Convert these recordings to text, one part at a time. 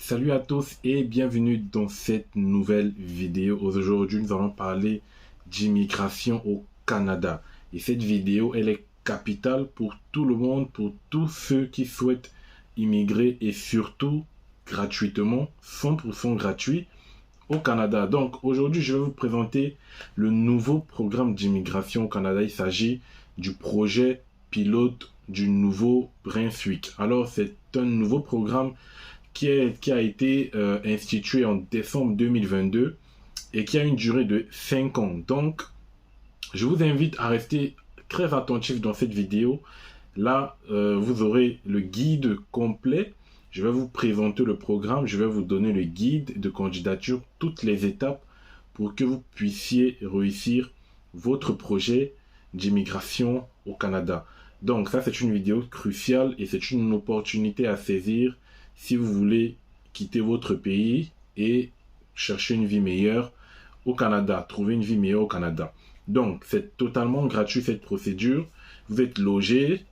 Salut à tous et bienvenue dans cette nouvelle vidéo. Aujourd'hui, nous allons parler d'immigration au Canada. Et cette vidéo, elle est capitale pour tout le monde, pour tous ceux qui souhaitent immigrer et surtout gratuitement, 100% gratuit au Canada. Donc aujourd'hui, je vais vous présenter le nouveau programme d'immigration au Canada. Il s'agit du projet pilote du Nouveau-Brunswick. Alors, c'est un nouveau programme qui a été institué en décembre 2022 et qui a une durée de 5 ans. Donc, je vous invite à rester très attentif dans cette vidéo. Là, vous aurez le guide complet. Je vais vous présenter le programme. Je vais vous donner le guide de candidature, toutes les étapes pour que vous puissiez réussir votre projet d'immigration au Canada. Donc, ça, c'est une vidéo cruciale et c'est une opportunité à saisir si vous voulez quitter votre pays et chercher une vie meilleure au Canada, trouver une vie meilleure au Canada. Donc, c'est totalement gratuit cette procédure. Vous êtes logé,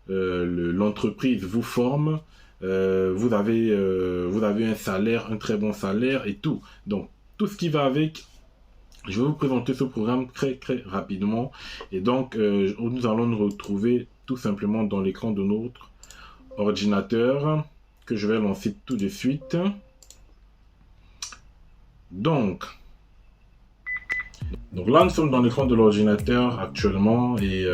l'entreprise vous forme, vous avez un salaire, un très bon salaire et tout. Donc, tout ce qui va avec. Je vais vous présenter ce programme très rapidement. Et donc, nous allons nous retrouver tout simplement dans l'écran de notre ordinateur que je vais lancer tout de suite. Donc là, nous sommes dans l'écran de l'ordinateur actuellement et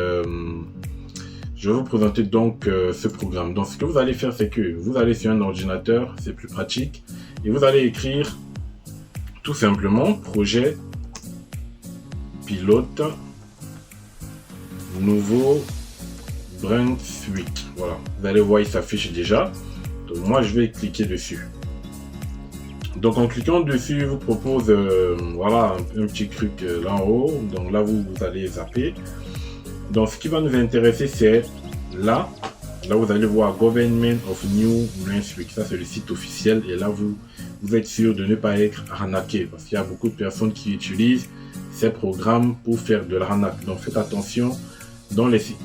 je vais vous présenter donc ce programme. Donc, ce que vous allez faire, c'est que vous allez sur un ordinateur, c'est plus pratique, et vous allez écrire tout simplement projet pilote Nouveau-Brunswick. Voilà, vous allez voir, il s'affiche déjà. Donc moi, je vais cliquer dessus. Donc en cliquant dessus, il vous propose voilà, un petit truc là en haut. Donc là, vous allez zapper. Donc ce qui va nous intéresser, c'est là. Là, vous allez voir Government of New Brunswick. Ça, c'est le site officiel. Et là, vous êtes sûr de ne pas être arnaqué. Parce qu'il y a beaucoup de personnes qui utilisent ces programmes pour faire de l'arnaque. Donc faites attention dans les sites,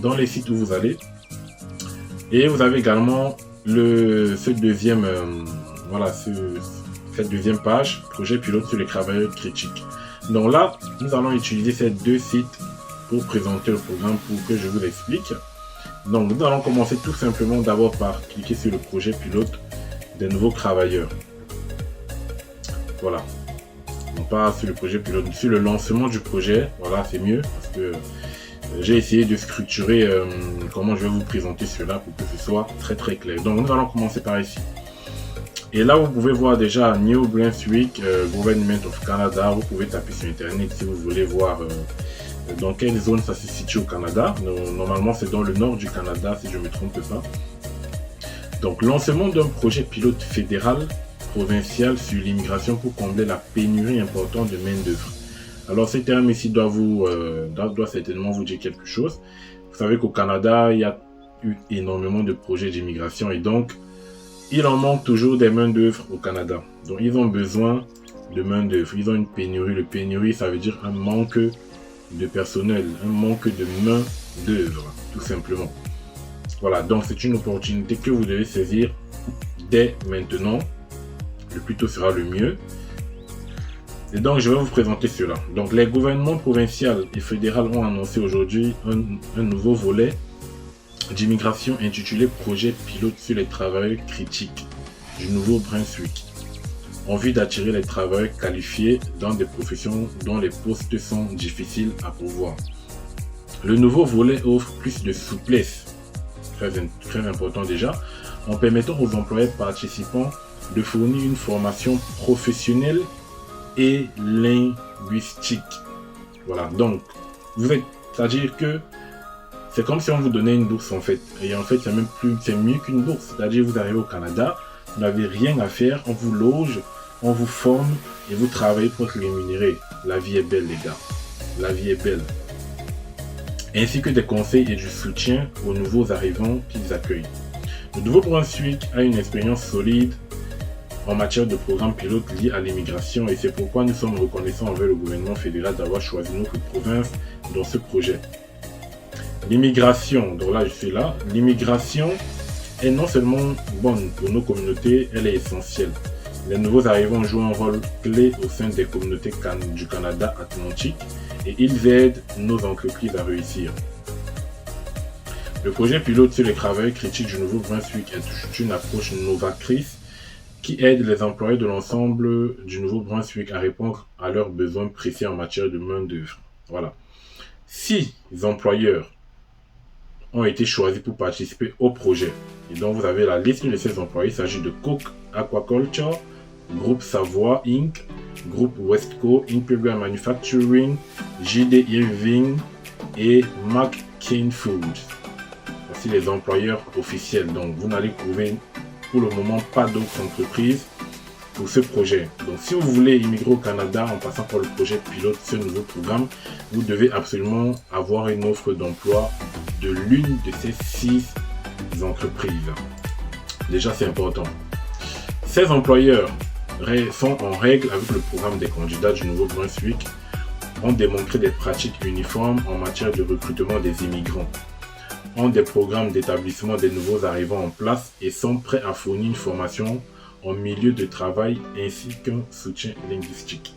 dans les sites où vous allez. Et vous avez également cette deuxième page, projet pilote sur les travailleurs critiques. Donc là, nous allons utiliser ces deux sites pour présenter le programme, pour que je vous explique. Donc nous allons commencer tout simplement d'abord par cliquer sur le projet pilote des nouveaux travailleurs. Voilà. Non pas sur le projet pilote, sur le lancement du projet. Voilà, c'est mieux parce que j'ai essayé de structurer comment je vais vous présenter cela pour que ce soit très clair. Donc nous allons commencer par ici. Et là, vous pouvez voir déjà New Brunswick, Government of Canada. Vous pouvez taper sur internet si vous voulez voir dans quelle zone ça se situe au Canada. Normalement, c'est dans le nord du Canada, si je ne me trompe pas. Donc, lancement d'un projet pilote fédéral, provincial sur l'immigration pour combler la pénurie importante de main-d'œuvre. Alors, ce terme ici doit certainement vous dire quelque chose. Vous savez qu'au Canada, il y a eu énormément de projets d'immigration et donc, il en manque toujours des main-d'œuvre au Canada. Donc, ils ont besoin de main-d'œuvre. Ils ont une pénurie. Le pénurie, ça veut dire un manque de personnel, un manque de main-d'œuvre, tout simplement. Voilà, donc c'est une opportunité que vous devez saisir dès maintenant. Le plus tôt sera le mieux. Et donc, je vais vous présenter cela. Donc, les gouvernements provinciaux et fédéraux ont annoncé aujourd'hui un nouveau volet d'immigration intitulé Projet pilote sur les travailleurs critiques du Nouveau-Brunswick, en vue d'attirer les travailleurs qualifiés dans des professions dont les postes sont difficiles à pourvoir. Le nouveau volet offre plus de souplesse, très important déjà, en permettant aux employeurs participants de fournir une formation professionnelle et linguistique. Voilà, donc c'est-à-dire que c'est comme si on vous donnait une bourse en fait. Et en fait, c'est mieux qu'une bourse. C'est-à-dire vous arrivez au Canada, vous n'avez rien à faire, on vous loge, on vous forme et vous travaillez pour être rémunéré. La vie est belle, les gars. La vie est belle. Ainsi que des conseils et du soutien aux nouveaux arrivants qu'ils accueillent. Le Nouveau-Brunswick a une expérience solide en matière de programme pilote lié à l'immigration et c'est pourquoi nous sommes reconnaissants envers le gouvernement fédéral d'avoir choisi notre province dans ce projet. L'immigration, donc là je suis là, l'immigration est non seulement bonne pour nos communautés, elle est essentielle. Les nouveaux arrivants jouent un rôle clé au sein des communautés du Canada Atlantique et ils aident nos entreprises à réussir. Le projet pilote sur les travailleurs critiques du Nouveau-Brunswick est une approche novatrice qui aide les employeurs de l'ensemble du Nouveau-Brunswick à répondre à leurs besoins précis en matière de main-d'œuvre. Voilà. 6 employeurs ont été choisis pour participer au projet. Et donc, vous avez la liste de ces employés. Il s'agit de Cook Aquaculture, Groupe Savoie Inc., Groupe Westco, Imperial Manufacturing, JD Irving et McCain Foods. Voici les employeurs officiels. Donc, vous n'allez trouver pour le moment pas d'autres entreprises pour ce projet. Donc, si vous voulez immigrer au Canada en passant par le projet pilote, ce nouveau programme, vous devez absolument avoir une offre d'emploi de l'une de ces 6 entreprises. Déjà, c'est important. Ces employeurs sont en règle avec le programme des candidats du Nouveau-Brunswick, ont démontré des pratiques uniformes en matière de recrutement des immigrants, ont des programmes d'établissement des nouveaux arrivants en place et sont prêts à fournir une formation en milieu de travail ainsi qu'un soutien linguistique.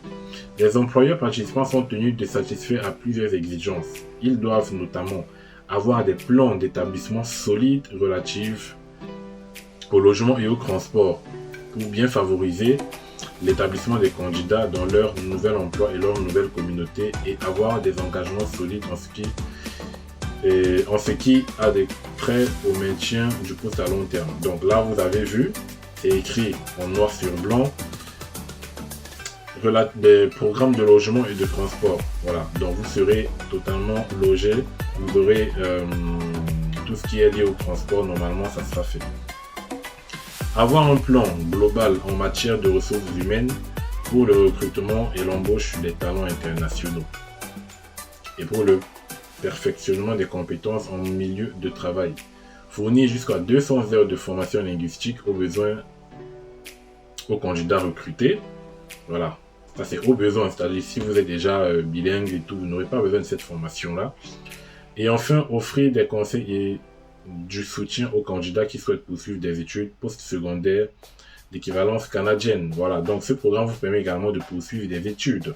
Les employeurs participants sont tenus de satisfaire à plusieurs exigences. Ils doivent notamment avoir des plans d'établissement solides relatifs au logement et au transport pour bien favoriser l'établissement des candidats dans leur nouvel emploi et leur nouvelle communauté et avoir des engagements solides en ce qui a des prêts au maintien du poste à long terme. Donc là, vous avez vu, c'est écrit en noir sur blanc, des programmes de logement et de transport. Voilà, donc vous serez totalement logé, vous aurez tout ce qui est lié au transport, normalement ça sera fait. Avoir un plan global en matière de ressources humaines pour le recrutement et l'embauche des talents internationaux et pour le perfectionnement des compétences en milieu de travail. Fournir jusqu'à 200 heures de formation linguistique aux besoins aux candidats recrutés. Voilà, ça c'est au besoin, c'est-à-dire si vous êtes déjà bilingue et tout, vous n'aurez pas besoin de cette formation-là. Et enfin, offrir des conseils et du soutien aux candidats qui souhaitent poursuivre des études postsecondaires d'équivalence canadienne. Voilà, donc ce programme vous permet également de poursuivre des études.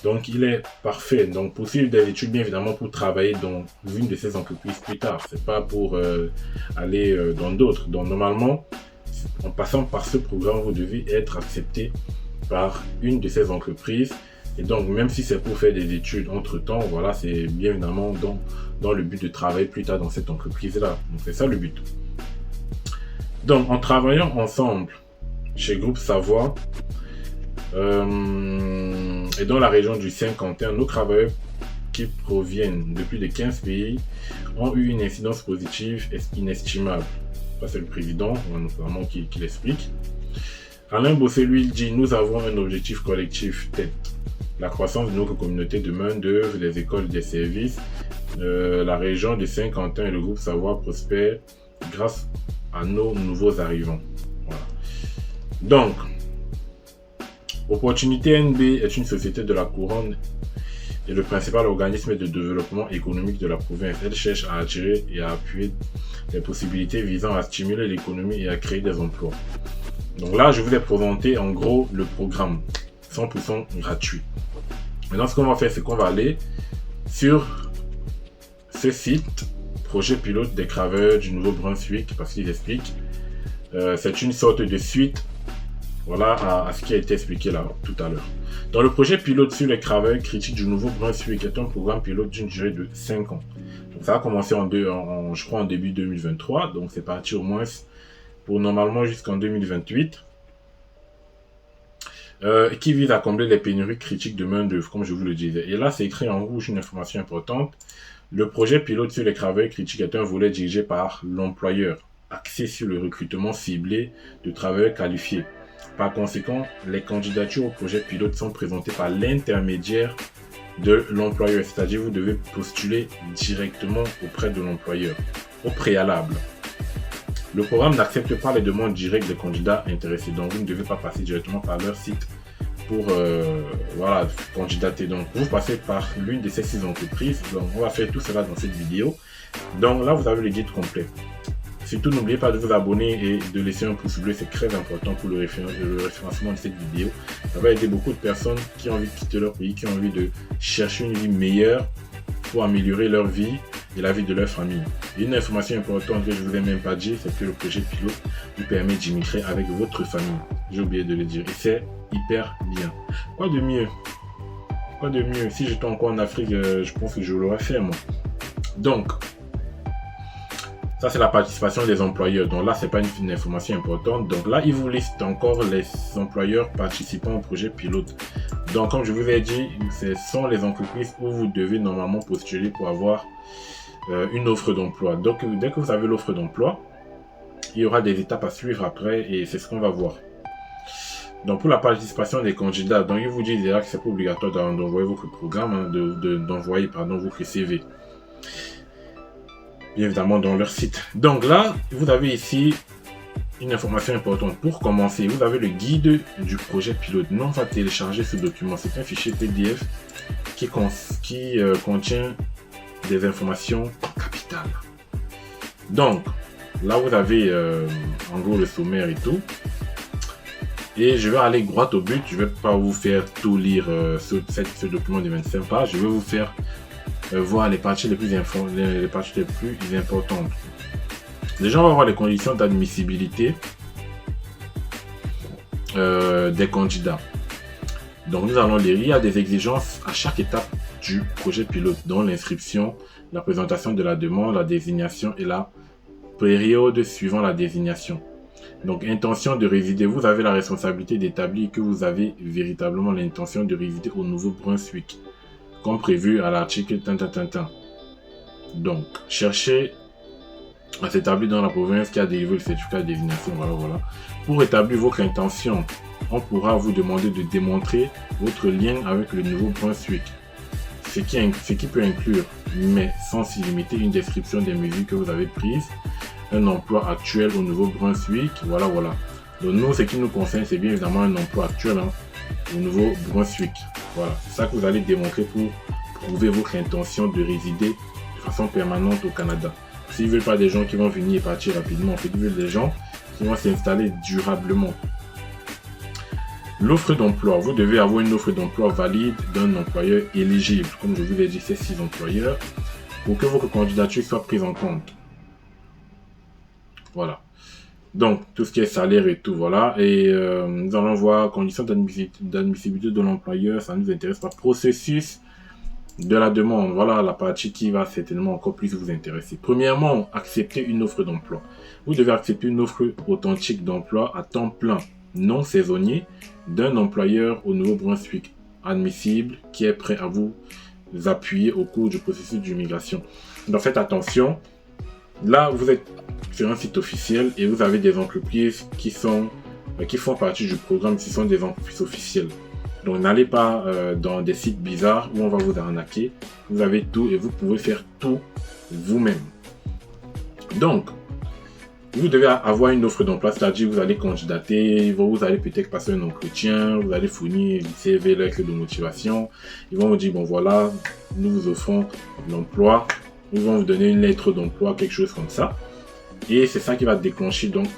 Donc il est parfait. Donc poursuivre des études, bien évidemment, pour travailler dans une de ces entreprises plus tard. C'est pas pour aller dans d'autres. Donc normalement, en passant par ce programme, vous devez être accepté par une de ces entreprises. Et donc, même si c'est pour faire des études entre-temps, voilà, c'est bien évidemment dans le but de travailler plus tard dans cette entreprise-là. Donc, c'est ça le but. Donc, en travaillant ensemble chez Groupe Savoie et dans la région du Saint-Quentin, nos travailleurs qui proviennent de plus de 15 pays ont eu une incidence positive inestimable. Ça, c'est le président, notamment, qui l'explique. Alain Bossé, lui, dit « Nous avons un objectif collectif tête. La croissance de notre communauté de main-d'œuvre, des écoles et des services. La région de Saint-Quentin et le groupe Savoie prospèrent grâce à nos nouveaux arrivants. » Voilà. Donc, Opportunité NB est une société de la couronne et le principal organisme de développement économique de la province. Elle cherche à attirer et à appuyer les possibilités visant à stimuler l'économie et à créer des emplois. Donc là, je vous ai présenté en gros le programme 100% gratuit. Maintenant, ce qu'on va faire, c'est qu'on va aller sur ce site, projet pilote des travailleurs du Nouveau-Brunswick, parce qu'il explique. C'est une sorte de suite, voilà, à ce qui a été expliqué là tout à l'heure. Dans le projet pilote sur les travailleurs critiques du Nouveau-Brunswick, est un programme pilote d'une durée de 5 ans. Donc ça a commencé je crois en début 2023, donc c'est parti au moins pour normalement jusqu'en 2028. Qui vise à combler les pénuries critiques de main-d'œuvre, comme je vous le disais. Et là, c'est écrit en rouge une information importante. Le projet pilote sur les travailleurs critiques est un volet dirigé par l'employeur, axé sur le recrutement ciblé de travailleurs qualifiés. Par conséquent, les candidatures au projet pilote sont présentées par l'intermédiaire de l'employeur, c'est-à-dire vous devez postuler directement auprès de l'employeur, au préalable. Le programme n'accepte pas les demandes directes des candidats intéressés, donc vous ne devez pas passer directement par leur site pour voilà, candidater. Donc vous passez par l'une de ces 6 entreprises. Donc on va faire tout cela dans cette vidéo. Donc là vous avez le guide complet. Surtout, n'oubliez pas de vous abonner et de laisser un pouce bleu, c'est très important pour le référencement de cette vidéo. Ça va aider beaucoup de personnes qui ont envie de quitter leur pays, qui ont envie de chercher une vie meilleure pour améliorer leur vie et la vie de leur famille. Et une information importante que je ne vous ai même pas dit, c'est que le projet pilote vous permet d'immigrer avec votre famille. J'ai oublié de le dire et c'est hyper bien. Quoi de mieux? Quoi de mieux? Si j'étais encore en Afrique, je pense que je l'aurais fait moi. Donc, ça c'est la participation des employeurs. Donc là, c'est pas une information importante. Donc là, il vous liste encore les employeurs participant au projet pilote. Donc comme je vous ai dit, ce sont les entreprises où vous devez normalement postuler pour avoir une offre d'emploi. Donc dès que vous avez l'offre d'emploi, il y aura des étapes à suivre après et c'est ce qu'on va voir. Donc pour la participation des candidats, donc ils vous disent déjà que c'est pas obligatoire d'envoyer votre programme, hein, d'envoyer votre CV. Bien évidemment dans leur site. Donc là, vous avez ici une information importante. Pour commencer, vous avez le guide du projet pilote. Nous, on va télécharger ce document. C'est un fichier PDF qui contient des informations capitales. Donc, là, vous avez en gros le sommaire et tout. Et je vais aller droit au but. Je ne vais pas vous faire tout lire ce document de 25 pages. Je vais vous faire voir les parties les plus importantes. Déjà, on va voir les conditions d'admissibilité des candidats. Donc, nous allons lire. Il y a des exigences à chaque étape du projet pilote, dont l'inscription, la présentation de la demande, la désignation et la période suivant la désignation. Donc, intention de résider. Vous avez la responsabilité d'établir que vous avez véritablement l'intention de résider au Nouveau-Brunswick, comme prévu à l'article Donc, cherchez à s'établir dans la province qui a délivré le certificat de désignation. Voilà. Pour établir votre intention, on pourra vous demander de démontrer votre lien avec le Nouveau-Brunswick, ce qui peut inclure, mais sans s'y limiter, une description des mesures que vous avez prises, un emploi actuel au Nouveau-Brunswick. Voilà. Donc nous, ce qui nous concerne, c'est bien évidemment un emploi actuel au Nouveau-Brunswick. Voilà, c'est ça que vous allez démontrer pour prouver votre intention de résider de façon permanente au Canada. S'ils ne veulent pas des gens qui vont venir et partir rapidement, en fait, ils veulent des gens qui vont s'installer durablement. L'offre d'emploi. Vous devez avoir une offre d'emploi valide d'un employeur éligible. Comme je vous ai dit, c'est 6 employeurs pour que votre candidature soit prise en compte. Voilà. Donc, tout ce qui est salaire et tout, voilà. Et nous allons voir conditions d'admissibilité de l'employeur. Ça nous intéresse pas. Processus de la demande. Voilà la partie qui va certainement encore plus vous intéresser. Premièrement, accepter une offre d'emploi. Vous devez accepter une offre authentique d'emploi à temps plein, non saisonnier, d'un employeur au Nouveau-Brunswick, admissible, qui est prêt à vous appuyer au cours du processus d'immigration. Donc, faites attention. Là, vous êtes sur un site officiel et vous avez des entreprises qui font partie du programme, qui sont des entreprises officielles. Donc n'allez pas dans des sites bizarres où on va vous arnaquer. Vous avez tout et vous pouvez faire tout vous-même. Donc, vous devez avoir une offre d'emploi, c'est-à-dire vous allez candidater, vous allez peut-être passer un entretien, vous allez fournir le CV, lettre de motivation. Ils vont vous dire, bon voilà, nous vous offrons l'emploi. Ils vont vous donner une lettre d'emploi, quelque chose comme ça. Et c'est ça qui va déclencher donc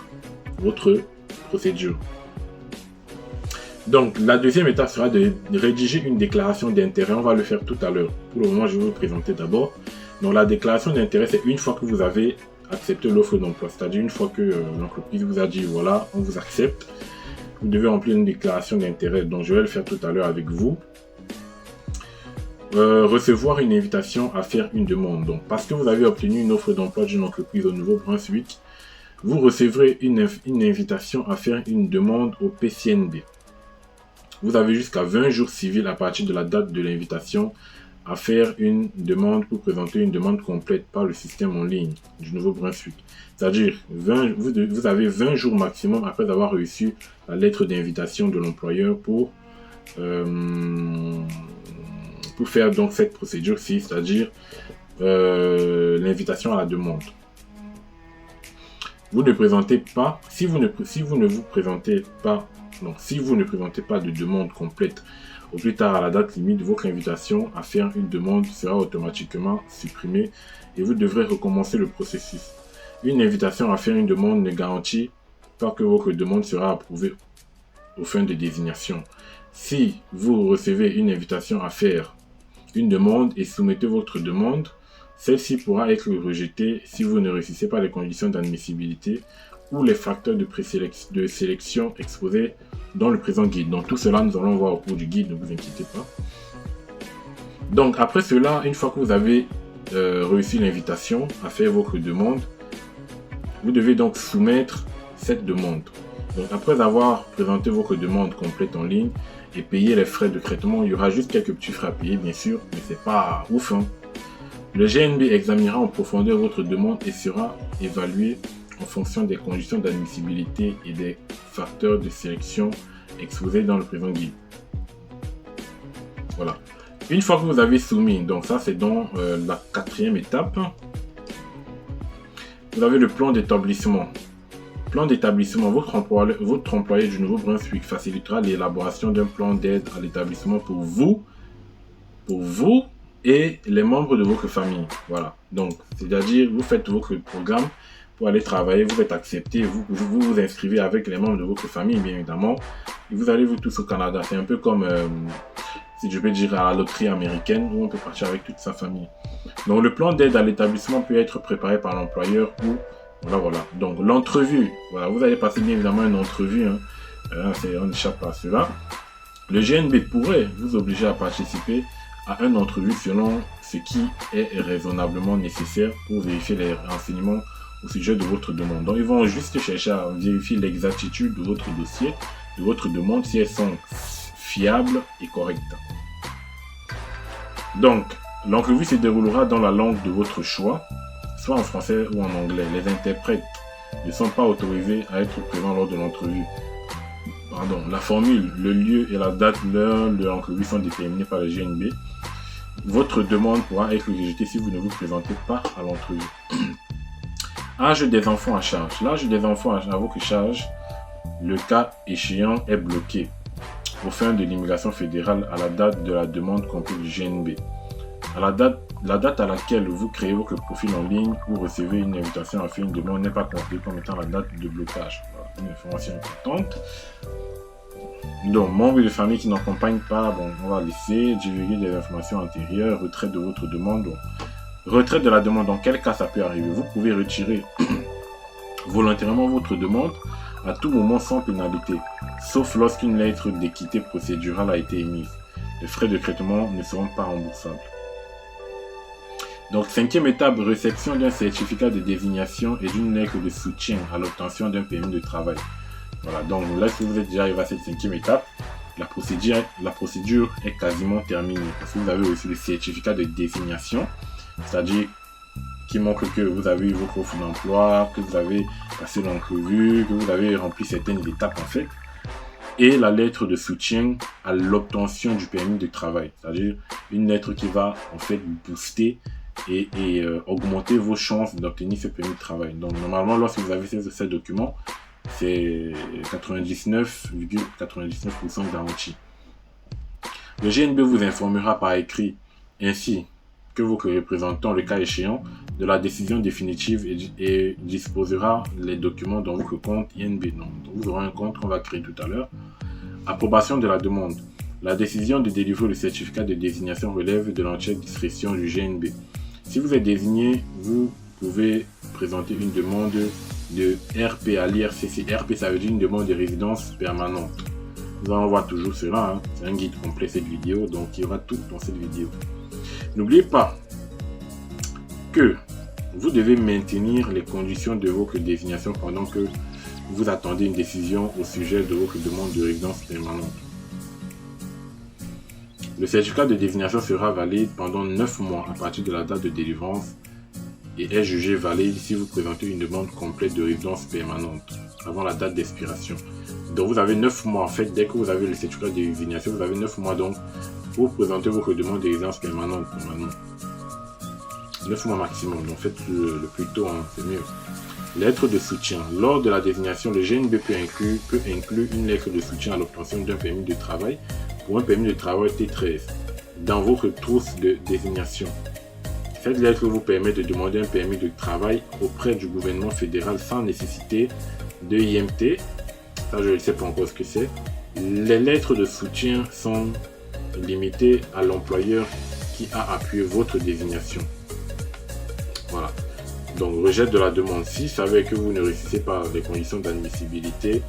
votre procédure. Donc la deuxième étape sera de rédiger une déclaration d'intérêt. On va le faire tout à l'heure. Pour le moment, je vais vous présenter d'abord. Donc la déclaration d'intérêt, c'est une fois que vous avez accepté l'offre d'emploi. C'est-à-dire une fois que l'entreprise vous a dit voilà, on vous accepte. Vous devez remplir une déclaration d'intérêt. Donc je vais le faire tout à l'heure avec vous. Recevoir une invitation à faire une demande. Donc, parce que vous avez obtenu une offre d'emploi d'une entreprise au Nouveau-Brunswick, vous recevrez une invitation à faire une demande au PCNB. Vous avez jusqu'à 20 jours civils à partir de la date de l'invitation à faire une demande pour présenter une demande complète par le système en ligne du Nouveau-Brunswick. C'est-à-dire, vous avez 20 jours maximum après avoir reçu la lettre d'invitation de l'employeur pour faire donc cette procédure-ci, c'est-à-dire l'invitation à la demande. Vous ne présentez pas, si vous ne présentez pas de demande complète au plus tard à la date limite, votre invitation à faire une demande sera automatiquement supprimée et vous devrez recommencer le processus. Une invitation à faire une demande ne garantit pas que votre demande sera approuvée aux fins de désignation. Si vous recevez une invitation à faire une demande et soumettez votre demande, celle-ci pourra être rejetée si vous ne réussissez pas les conditions d'admissibilité ou les facteurs de sélection exposés dans le présent guide. Donc tout cela, nous allons voir au cours du guide, ne vous inquiétez pas. Donc après cela, une fois que vous avez reçu l'invitation à faire votre demande, vous devez donc soumettre cette demande. Donc après avoir présenté votre demande complète en ligne et payé les frais de traitement, il y aura juste quelques petits frais à payer bien sûr, mais c'est pas ouf. Le GNB examinera en profondeur votre demande et sera évalué en fonction des conditions d'admissibilité et des facteurs de sélection exposés dans le présent guide. Voilà. Une fois que vous avez soumis, donc ça c'est dans la 4e étape, vous avez le plan d'établissement. Plan d'établissement, votre employé du Nouveau-Brunswick facilitera l'élaboration d'un plan d'aide à l'établissement pour vous et les membres de votre famille. Voilà. Donc, c'est-à-dire, vous faites votre programme pour aller travailler, vous êtes accepté, vous inscrivez avec les membres de votre famille, bien évidemment, et vous allez vous tous au Canada. C'est un peu comme, si je peux dire, à la loterie américaine, où on peut partir avec toute sa famille. Donc, le plan d'aide à l'établissement peut être préparé par l'employeur ou voilà. Donc, l'entrevue. Voilà, vous allez passer bien évidemment une entrevue. On n'échappe pas à cela. Le GNB pourrait vous obliger à participer à une entrevue selon ce qui est raisonnablement nécessaire pour vérifier les renseignements au sujet de votre demande. Donc, ils vont juste chercher à vérifier l'exactitude de votre dossier, de votre demande, si elles sont fiables et correctes. Donc, l'entrevue se déroulera dans la langue de votre choix, soit en français ou en anglais. Les interprètes ne sont pas autorisés à être présents lors de l'entrevue. La formule, le lieu et la date, l'heure de l'entrevue sont déterminés par le GNB. Votre demande pourra être rejetée si vous ne vous présentez pas à l'entrevue. Âge des enfants à charge. L'âge des enfants à votre charge, le cas échéant, est bloqué aux fins de l'immigration fédérale à la date de la demande complète du GNB. La date à laquelle vous créez votre profil en ligne ou recevez une invitation à faire une demande n'est pas considérée comme étant la date de blocage. Voilà, une information importante. Donc, membres de famille qui n'accompagnent pas, on va laisser divulguer des informations antérieures, retrait de votre demande. Donc, retrait de la demande, dans quel cas ça peut arriver? Vous pouvez retirer volontairement votre demande à tout moment sans pénalité, sauf lorsqu'une lettre d'équité procédurale a été émise. Les frais de traitement ne seront pas remboursables. Donc, 5e étape, réception d'un certificat de désignation et d'une lettre de soutien à l'obtention d'un permis de travail. Voilà, donc là, si vous êtes déjà arrivé à cette 5e étape, la procédure est quasiment terminée. Parce que vous avez aussi le certificat de désignation, c'est-à-dire qui montre que vous avez eu votre offre d'emploi, que vous avez passé l'entrevue, que vous avez rempli certaines étapes en fait. Et la lettre de soutien à l'obtention du permis de travail, c'est-à-dire une lettre qui va en fait booster et augmenter vos chances d'obtenir ce permis de travail. Donc normalement, lorsque vous avez ces documents, c'est 99,99% garanti. Le GNB vous informera par écrit ainsi que vos représentants, le cas échéant, de la décision définitive et disposera les documents dans votre compte INB. Donc vous aurez un compte qu'on va créer tout à l'heure. Approbation de la demande. La décision de délivrer le certificat de désignation relève de l'entière discrétion du GNB. Si vous êtes désigné, vous pouvez présenter une demande de RP à l'IRCC. RP, ça veut dire une demande de résidence permanente. Nous allons voir toujours cela. C'est un guide complet cette vidéo, donc il y aura tout dans cette vidéo. N'oubliez pas que vous devez maintenir les conditions de votre désignation pendant que vous attendez une décision au sujet de votre demande de résidence permanente. Le certificat de désignation sera valide pendant 9 mois à partir de la date de délivrance et est jugé valide si vous présentez une demande complète de résidence permanente avant la date d'expiration. Donc vous avez 9 mois en fait, dès que vous avez le certificat de désignation, vous avez 9 mois donc pour présenter votre demande de résidence permanente normalement. 9 mois maximum, donc faites le plus tôt, c'est mieux. Lettre de soutien. Lors de la désignation, le GNB peut inclure une lettre de soutien à l'obtention d'un permis de travail pour un permis de travail T13 dans votre trousse de désignation. Cette lettre vous permet de demander un permis de travail auprès du gouvernement fédéral sans nécessité de IMT. Ça, je ne sais pas encore ce que c'est. Les lettres de soutien sont limitées à l'employeur qui a appuyé votre désignation. Voilà. Donc, rejet de la demande. Si ça veut que vous ne réussissez pas les conditions d'admissibilité,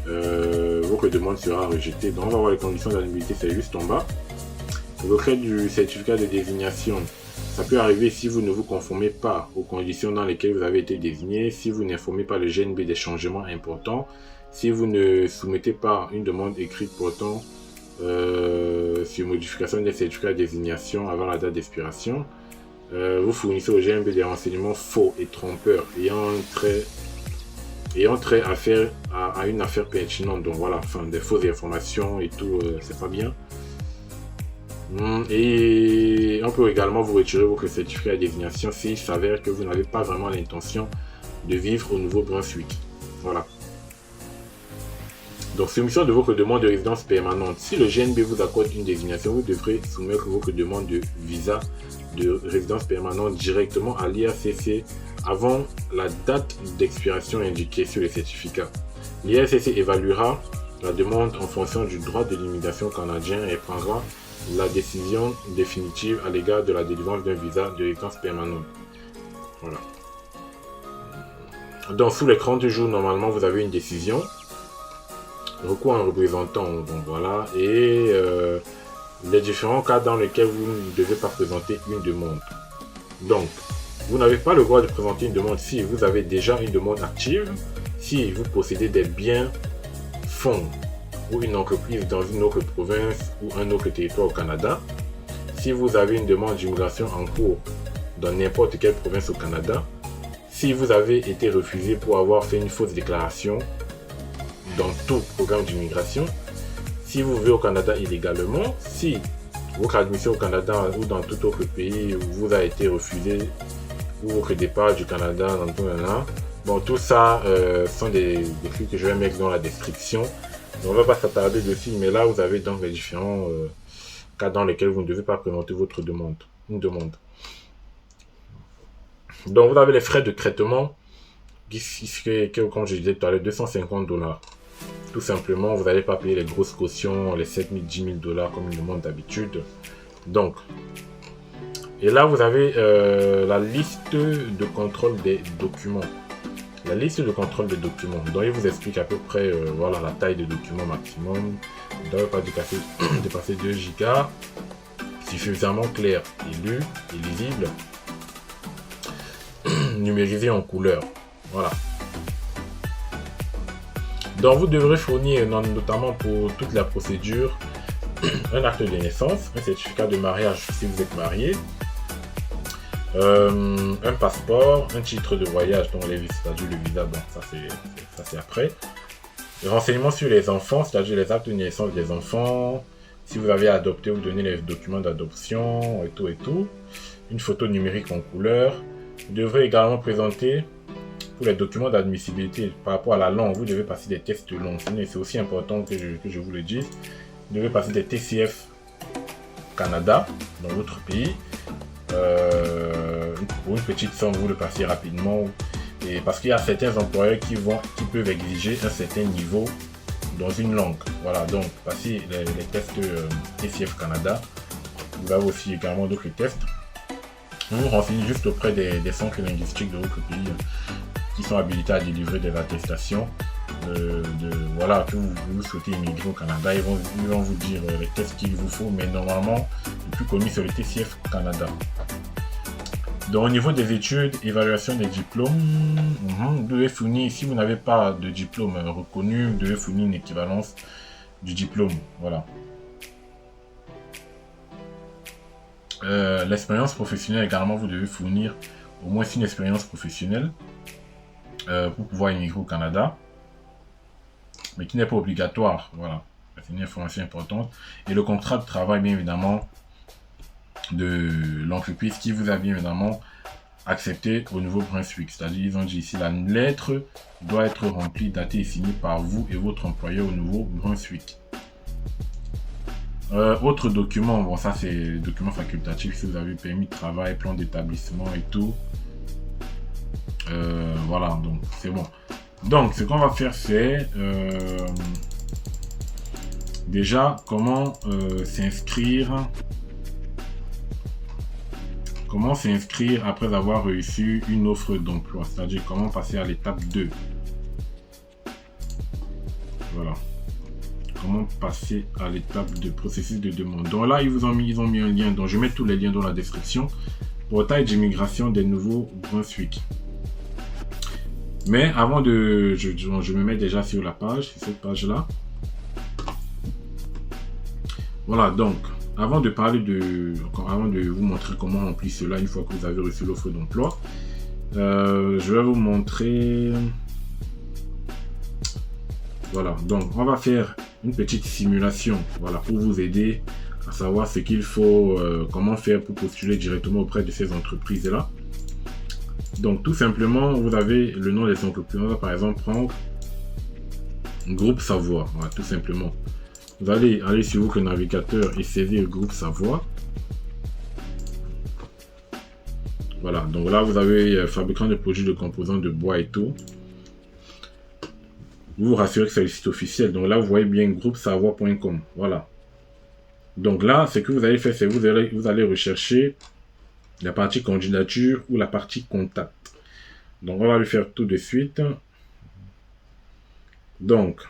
votre demande sera rejetée. Donc, on va voir les conditions d'admissibilité, c'est juste en bas. Retrait du certificat de désignation. Ça peut arriver si vous ne vous conformez pas aux conditions dans lesquelles vous avez été désigné, si vous n'informez pas le GNB des changements importants, si vous ne soumettez pas une demande écrite portant sur modification des certificats de désignation avant la date d'expiration, vous fournissez au GNB des renseignements faux et trompeurs ayant trait à une affaire pertinente. Donc voilà, enfin, des fausses informations et tout, c'est pas bien. Et on peut également vous retirer votre certificat de désignation s'il s'avère que vous n'avez pas vraiment l'intention de vivre au Nouveau-Brunswick. Voilà. Donc, soumission de votre demande de résidence permanente. Si le GNB vous accorde une désignation, vous devrez soumettre votre demande de visa de résidence permanente directement à l'IRCC avant la date d'expiration indiquée sur le certificat. L'IRCC évaluera la demande en fonction du droit de l'immigration canadien et prendra la décision définitive à l'égard de la délivrance d'un visa de résidence permanente. Voilà. Donc, sous les 30 jours, normalement, vous avez une décision. Recours à un représentant, donc voilà. Et les différents cas dans lesquels vous ne devez pas présenter une demande. Donc, vous n'avez pas le droit de présenter une demande si vous avez déjà une demande active, si vous possédez des biens, fonds ou une entreprise dans une autre province ou un autre territoire au Canada, si vous avez une demande d'immigration en cours dans n'importe quelle province au Canada, si vous avez été refusé pour avoir fait une fausse déclaration dans tout programme d'immigration, si vous vivez au Canada illégalement, si votre admission au Canada ou dans tout autre pays vous a été refusé ou votre départ du Canada dans tout là. Bon, tout ça sont des trucs que je vais mettre dans la description. On ne va pas s'attarder dessus, mais là, vous avez donc les différents cas dans lesquels vous ne devez pas présenter votre demande. Une demande. Donc, vous avez les frais de traitement, comme je disais tout à l'heure, $250. Tout simplement, vous n'allez pas payer les grosses cautions, les 7 000, 10 000 comme une demande d'habitude. Donc, et là, vous avez la liste de contrôle des documents. La liste de contrôle des documents. Donc, il vous explique à peu près voilà, la taille des documents maximum. Vous ne devez pas dépasser 2 Go. Suffisamment clair et lu et lisible. Numérisé en couleur. Voilà. Donc, vous devrez fournir, notamment pour toute la procédure, un acte de naissance, un certificat de mariage si vous êtes marié, un passeport, un titre de voyage, donc les c'est-à-dire le visa, bon, ça c'est après. Les renseignements sur les enfants, c'est-à-dire les actes de naissance des enfants, si vous avez adopté, vous donnez les documents d'adoption et tout. Une photo numérique en couleur. Vous devrez également présenter pour les documents d'admissibilité par rapport à la langue, vous devez passer des tests longs. C'est aussi important que je vous le dise. Vous devez passer des TCF Canada dans votre pays. Pour une petite somme, vous le passez rapidement. Et parce qu'il y a certains employeurs qui peuvent exiger un certain niveau dans une langue. Voilà, donc passez les tests TCF Canada. Vous avez aussi également d'autres tests. Vous vous renseignez juste auprès des centres linguistiques de votre pays qui sont habilités à délivrer des attestations voilà, que vous souhaitez immigrer au Canada. Ils vont vous dire les tests qu'il vous faut, mais normalement, le plus connu c'est le TCF Canada. Donc, au niveau des études, évaluation des diplômes, vous devez fournir, si vous n'avez pas de diplôme reconnu, vous devez fournir une équivalence du diplôme. Voilà. L'expérience professionnelle également, vous devez fournir au moins une expérience professionnelle pour pouvoir immigrer au Canada, mais qui n'est pas obligatoire. Voilà, c'est une information importante. Et le contrat de travail, bien évidemment, de l'entreprise qui vous a bien évidemment accepté au Nouveau-Brunswick. C'est-à-dire, ils ont dit ici, la lettre doit être remplie, datée et signée par vous et votre employeur au Nouveau-Brunswick. Autre document, bon ça c'est document facultatif, si vous avez permis de travail, plan d'établissement et tout. Voilà, donc c'est bon. Donc ce qu'on va faire c'est déjà comment s'inscrire. Comment s'inscrire après avoir reçu une offre d'emploi, c'est-à-dire comment passer à l'étape 2. Voilà. Comment passer à l'étape de processus de demande. Donc là, ils ont mis un lien. Donc je mets tous les liens dans la description. Portail d'immigration des Nouveau-Brunswick. Mais avant de... Je me mets déjà sur la page, sur cette page-là. Voilà, donc, avant de vous montrer comment remplir cela une fois que vous avez reçu l'offre d'emploi, je vais vous montrer... Voilà, donc on va faire une petite simulation, voilà, pour vous aider à savoir ce qu'il faut, comment faire pour postuler directement auprès de ces entreprises-là. Donc tout simplement, vous avez le nom des entreprises. On va par exemple prendre Groupe Savoie, voilà, tout simplement. Vous allez aller sur votre navigateur et saisir Groupe Savoie. Voilà, donc là vous avez fabricant de produits de composants de bois et tout. Vous vous rassurez que c'est le site officiel. Donc là, vous voyez bien groupesavoie.com. Voilà. Donc là, ce que vous allez faire, c'est vous allez rechercher la partie candidature ou la partie contact. Donc on va le faire tout de suite. Donc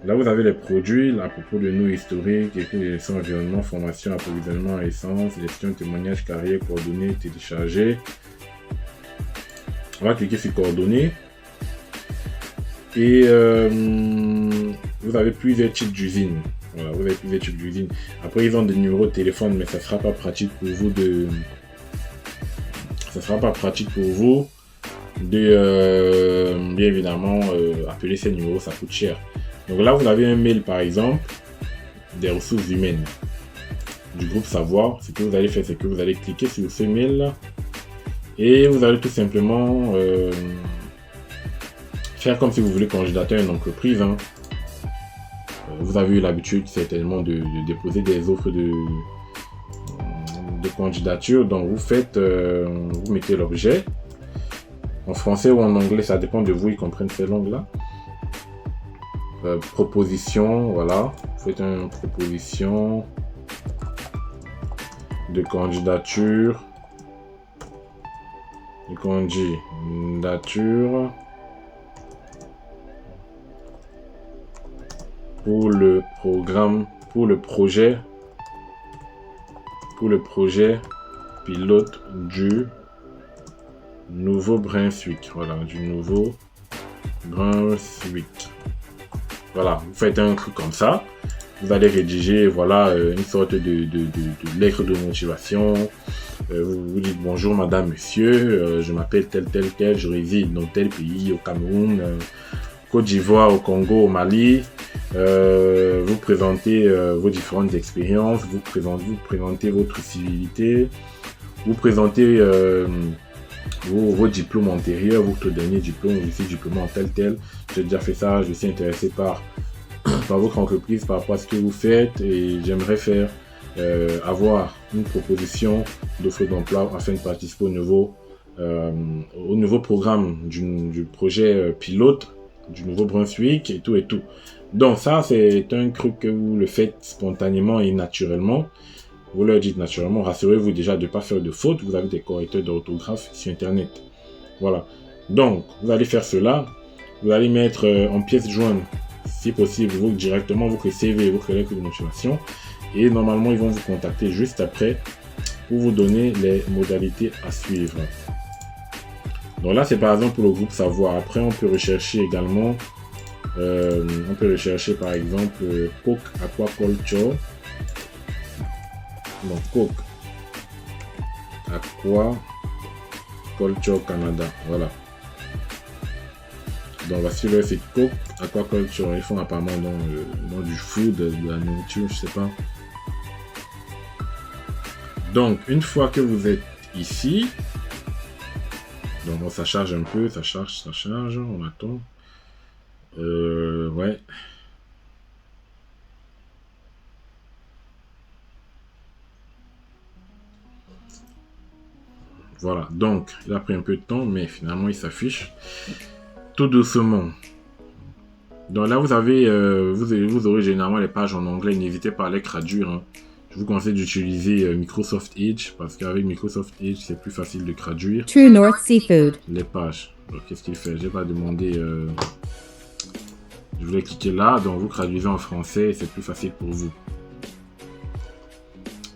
là, vous avez les produits à propos de nous historiques, gestion environnement, formation, approvisionnement, essence, gestion, témoignage, carrière, coordonnées, télécharger. On va cliquer sur coordonnées. Et vous avez plusieurs types d'usines. Voilà, vous avez plusieurs types d'usines. Après, ils ont des numéros de téléphone, mais ça ne sera pas pratique pour vous de... Ça sera pas pratique pour vous de, bien évidemment, appeler ces numéros, ça coûte cher. Donc là, vous avez un mail, par exemple, des ressources humaines du groupe Savoir. Ce que vous allez faire, c'est que vous allez cliquer sur ce mail-là. Et vous allez tout simplement faire comme si vous voulez candidater à une entreprise. Hein. Vous avez eu l'habitude certainement de déposer des offres de candidature. Donc vous faites, vous mettez l'objet. En français ou en anglais, ça dépend de vous, ils comprennent ces langues-là. Proposition, voilà. Vous faites une proposition de candidature. Pour le programme, pour le projet pilote du Nouveau-Brunswick. Voilà, du Nouveau-Brunswick. Voilà, vous faites un truc comme ça. Vous allez rédiger, voilà, une sorte de lettre de motivation. Vous dites bonjour madame, monsieur, je m'appelle tel, je réside dans tel pays, au Cameroun, Côte d'Ivoire, au Congo, au Mali. Vous présentez vos différentes expériences, vous présentez votre civilité, vous présentez vos diplômes antérieurs, votre dernier diplôme, je suis diplômé en tel, j'ai déjà fait ça, je suis intéressé par votre entreprise, par rapport à ce que vous faites et j'aimerais faire avoir une proposition d'offre d'emploi afin de participer au nouveau programme du projet pilote du Nouveau-Brunswick et tout et tout. Donc ça, c'est un truc que vous le faites spontanément et naturellement. Vous leur dites naturellement, rassurez-vous déjà de ne pas faire de fautes. Vous avez des correcteurs d'orthographe sur Internet. Voilà. Donc, vous allez faire cela. Vous allez mettre en pièce jointe, si possible, directement votre CV, votre lettre de motivation. Et normalement, ils vont vous contacter juste après pour vous donner les modalités à suivre. Donc là, c'est par exemple pour le groupe Savoir. Après, on peut rechercher également, par exemple Coke Aquaculture. Donc Coke Aquaculture Canada. Voilà. Donc voici le site Coke Aquaculture. Ils font apparemment dans du food, de la nourriture, je sais pas. Donc une fois que vous êtes ici, donc bon, ça charge un peu, ça charge, on attend. Ouais. Voilà, donc il a pris un peu de temps, mais finalement il s'affiche tout doucement. Donc là, vous avez, vous aurez généralement les pages en anglais. N'hésitez pas à les traduire. Hein. Je vous conseille d'utiliser Microsoft Edge parce qu'avec Microsoft Edge, c'est plus facile de traduire True North Seafood. les pages. Qu'est-ce qu'il fait? J'ai pas demandé. Je voulais cliquer là, donc vous traduisez en français, c'est plus facile pour vous.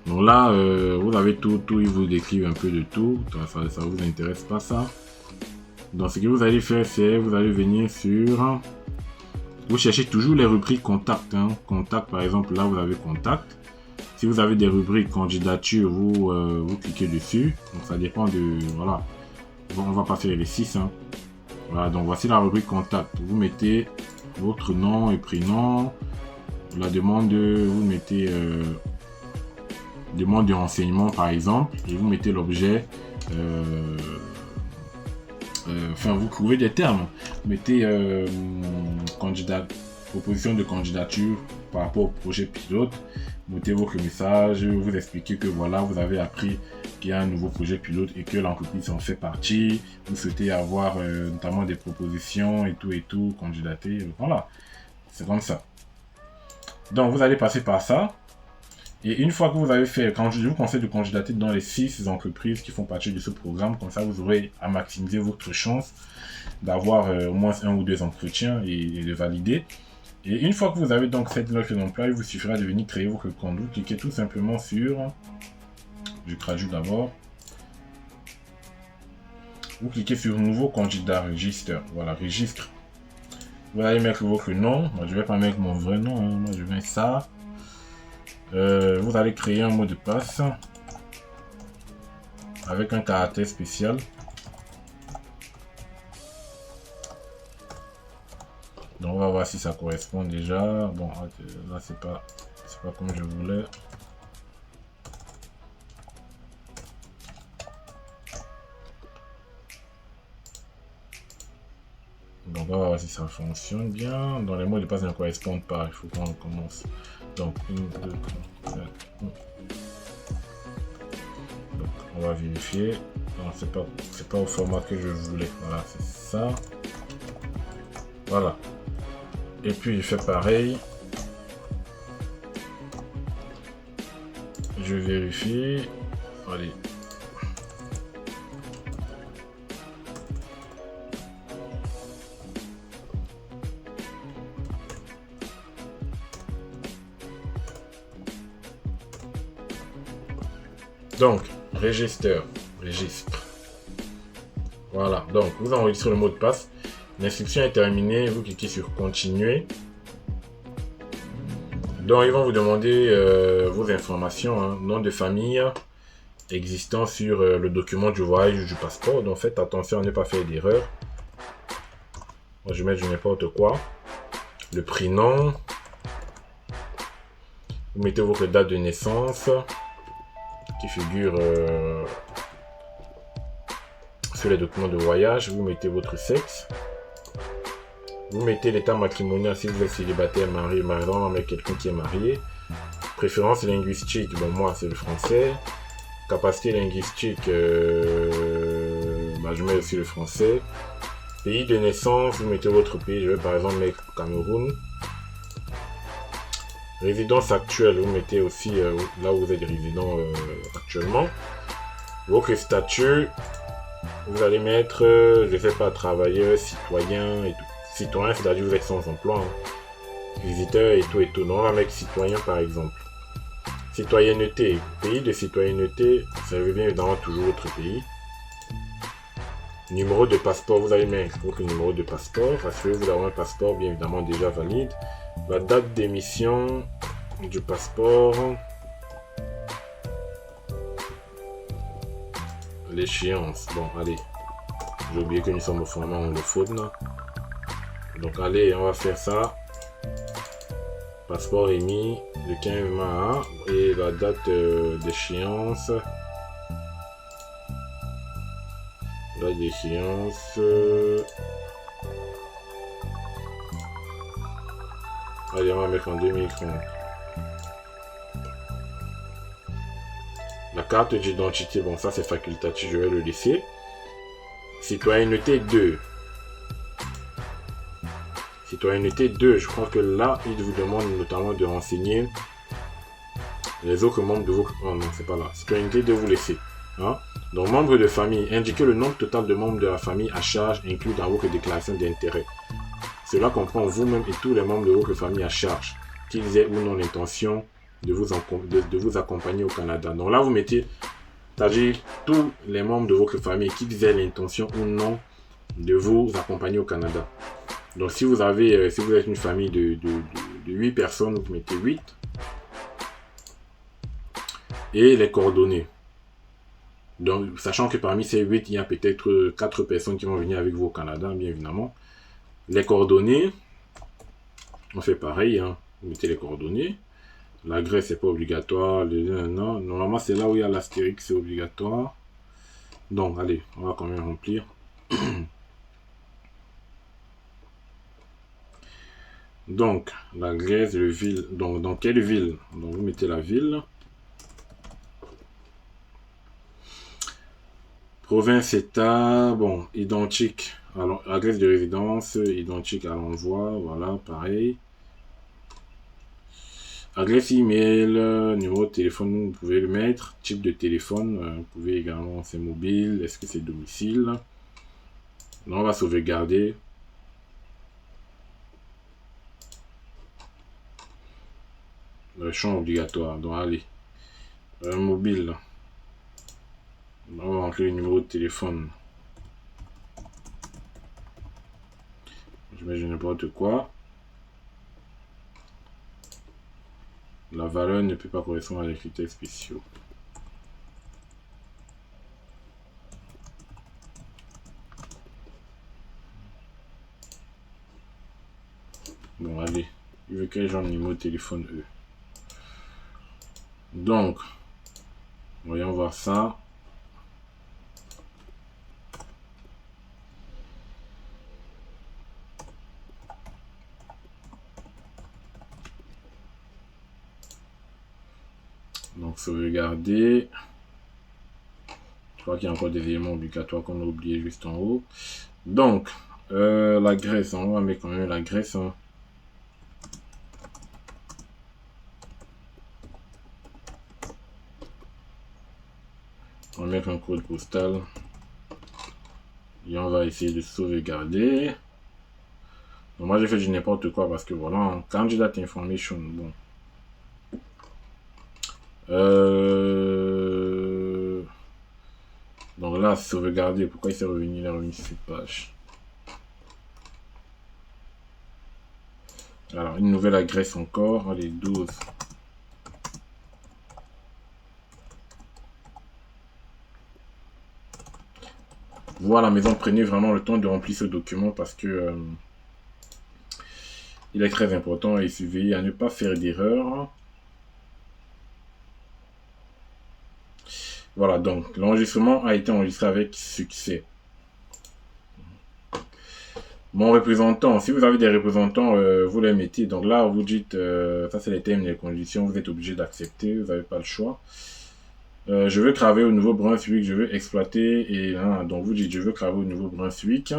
Donc là, vous avez tout, il vous décrit un peu de tout. Ça vous intéresse pas ça. Donc ce que vous allez faire, c'est vous allez venir sur. Vous cherchez toujours les rubriques contact. Hein. Contact, par exemple, là vous avez contact. Si vous avez des rubriques candidature, vous cliquez dessus. Donc ça dépend de. Voilà. Bon, on va pas faire les 6. Hein. Voilà, donc voici la rubrique contact. Vous mettez votre nom et prénom. La demande, vous mettez demande de renseignement par exemple. Et vous mettez l'objet. Enfin, vous trouvez des termes. Vous mettez proposition de candidature par rapport au projet pilote. Mettez votre message, vous expliquez que voilà, vous avez appris qu'il y a un nouveau projet pilote et que l'entreprise en fait partie. Vous souhaitez avoir notamment des propositions et tout, candidater. Voilà, c'est comme ça. Donc, vous allez passer par ça. Et une fois que vous avez fait, je vous conseille de candidater dans les 6 entreprises qui font partie de ce programme. Comme ça, vous aurez à maximiser votre chance d'avoir au moins 1 ou 2 entretiens et de valider. Et une fois que vous avez donc cette offre d'emploi, il vous suffira de venir créer votre compte. Vous cliquez tout simplement sur... Je traduis d'abord. Vous cliquez sur Nouveau candidat, register. Voilà, registre. Vous allez mettre votre nom. Moi, je ne vais pas mettre mon vrai nom. Hein. Moi, je mets ça. Vous allez créer un mot de passe avec un caractère spécial. Donc on va voir si ça correspond déjà. Bon, là c'est pas comme je voulais. Donc on va voir si ça fonctionne bien. Dans les mots de passe ne correspondent pas. Il faut qu'on recommence. Donc 1, 2, 3, 4. Donc on va vérifier. Non, c'est pas au format que je voulais. Voilà, c'est ça. Voilà. Et puis je fais pareil. Je vérifie. Allez. Donc, registre. Voilà, donc vous enregistrez le mot de passe. L'inscription est terminée, vous cliquez sur continuer. Donc ils vont vous demander vos informations, hein, nom de famille existant sur le document du voyage ou du passeport. Donc faites attention à ne pas faire d'erreur. Moi je vais mettre du n'importe quoi. Le prénom. Vous mettez votre date de naissance qui figure sur les documents de voyage. Vous mettez votre sexe. Vous mettez l'état matrimonial si vous êtes célibataire, marié, marié, on va mettre quelqu'un qui est marié. Préférence linguistique, bon moi c'est le français. Capacité linguistique, je mets aussi le français. Pays de naissance, vous mettez votre pays, je vais par exemple mettre Cameroun. Résidence actuelle, vous mettez aussi là où vous êtes résident actuellement. Votre statut, vous allez mettre, je sais pas, travailleur, citoyen et tout. Citoyen, c'est-à-dire vous êtes sans emploi. Hein. Visiteur et tout. Non, on va mettre citoyen par exemple. Citoyenneté. Pays de citoyenneté, ça revient évidemment toujours votre pays. Numéro de passeport, vous allez mettre votre numéro de passeport. Assurez-vous d'avoir un passeport bien évidemment déjà valide. La date d'émission du passeport. L'échéance. Bon, allez. J'ai oublié que nous sommes au format anglophone. Donc allez, on va faire ça. Passeport émis le 15 mars et la date d'échéance. Date d'échéance. Allez, on va mettre en 2030. La carte d'identité, bon, ça c'est facultatif, je vais le laisser. Citoyenneté 2. Citoyenneté 2, je crois que là, il vous demande notamment de renseigner les autres membres de vos... Oh non, c'est pas là. Citoyenneté 2, vous laissez. Hein? Donc, membres de famille, indiquez le nombre total de membres de la famille à charge inclus dans votre déclaration d'intérêt. Cela comprend vous-même et tous les membres de votre famille à charge, qu'ils aient ou non l'intention de vous accompagner au Canada. Donc là, vous mettez, c'est-à-dire tous les membres de votre famille, qu'ils aient l'intention ou non de vous accompagner au Canada. Donc si vous êtes une famille de 8 personnes, vous mettez 8. Et les coordonnées. Donc, sachant que parmi ces 8, il y a peut-être 4 personnes qui vont venir avec vous au Canada, bien évidemment. Les coordonnées, on fait pareil, hein. Vous mettez les coordonnées. L'adresse, c'est pas obligatoire. Non. Normalement, c'est là où il y a l'astérix, c'est obligatoire. Donc, allez, on va quand même remplir. Donc, l'adresse, le ville. Donc, dans quelle ville? Donc, vous mettez la ville. Province, État, bon, identique. Alors, adresse de résidence, identique à l'envoi, voilà, pareil. Adresse email, numéro de téléphone, vous pouvez le mettre. Type de téléphone, vous pouvez également, c'est mobile, est-ce que c'est domicile? Là, on va sauvegarder. Champ obligatoire, donc allez. Mobile. On va rentrer le numéro de téléphone. Je mets n'importe quoi. La valeur ne peut pas correspondre à des critères spéciaux. Bon, allez. Il veut quel genre de numéro de téléphone, eux. Donc, voyons voir ça. Donc, sauvegarder. Je crois qu'il y a encore des éléments obligatoires qu'on a oublié juste en haut. Donc, la Grèce, on va mettre quand même la Grèce. Hein. On va mettre un code postal. Et on va essayer de sauvegarder. Donc, moi, j'ai fait du n'importe quoi parce que voilà, hein, candidate information, bon. Donc là, sauvegarder. Pourquoi il s'est revenu là, revenu sur cette page? Alors, une nouvelle adresse encore. Allez, 12. Voilà, maison, prenez vraiment le temps de remplir ce document parce que il est très important et surveillez à ne pas faire d'erreur. Voilà, donc l'enregistrement a été enregistré avec succès. Mon représentant, si vous avez des représentants, vous les mettez. Donc là, vous dites, ça c'est les termes et les conditions, vous êtes obligé d'accepter, vous n'avez pas le choix. Je veux travailler au Nouveau-Brunswick, je veux exploiter, et hein, donc vous dites, je veux travailler au Nouveau-Brunswick.